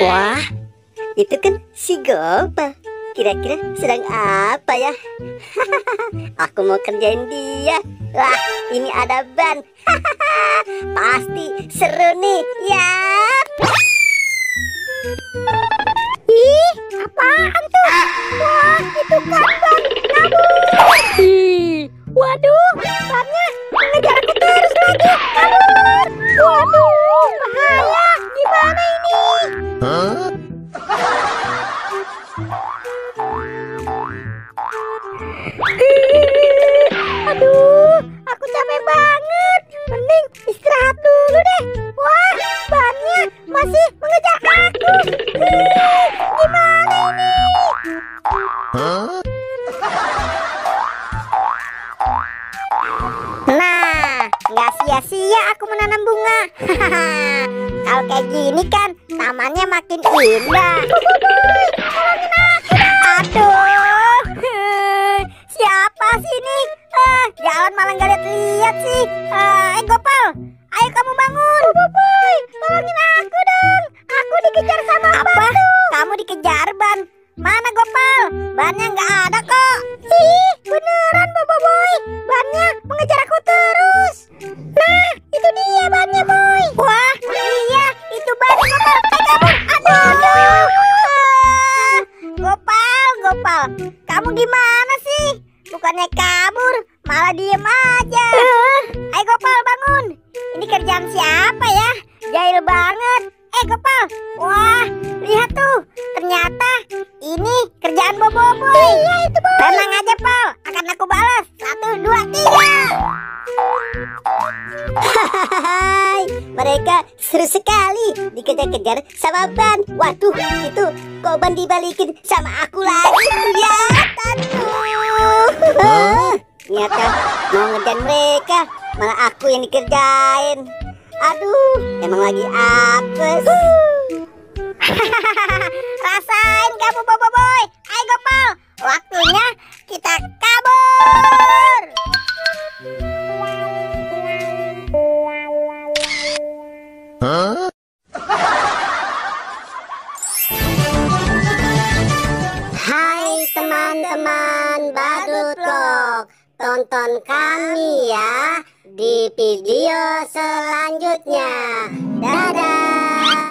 Wah, itu kan si Gopal. Kira-kira sedang apa ya? Aku mau kerjain dia. Wah, ini ada ban. Pasti seru nih. Ya. Ih, apaan tuh? Wah, itu kan ban. Kabur. Ih, waduh, bannya mengejar aku terus lagi. Kabur. Waduh, bahaya. Gimana ini? Aduh, aku capek banget. Mending istirahat dulu deh. Wah, bannya masih mengejar aku. Gimana ini? Nah, nggak sia-sia aku menanam bunga. Kalau kayak gini kan tamannya makin indah. Aduh, siapa sih ini? Jalan malah nggak lihat sih. Gopal, ayo kamu bangun. Boboiboy, tolongin aku dong. Aku dikejar sama apa? Kamu dikejar ban? Mana Gopal? Bannya nggak ada kok. Ih, beneran Boboiboy. Bannya mengejar aku terus. Nah, itu dia bannya, Boy. Wah, iya, itu bannya Gopal. Kabur. Aduh. Gopal, kamu gimana sih? Bukannya kabur, malah diem aja. Ayo Gopal, bangun. Ini kerjaan siapa ya? Jahil banget. Gopal, wah, lihat tuh. Ternyata ini kerjaan Boboiboy. Iya, itu Boy. Tenang aja, Pal. Akan aku balas. 1, 2, 3. Hai, mereka seru sekali dikejar-kejar sama ban. Waduh, itu kok ban dibalikin sama aku lagi. Ya, aduh. Ternyata mau ngejar mereka, malah aku yang dikerjain. Aduh, emang lagi apes. Rasain kamu Boboiboy. Ayo Gopal, waktunya kita kabur. Hai teman-teman Badut Vlog, tonton kami ya di video selanjutnya.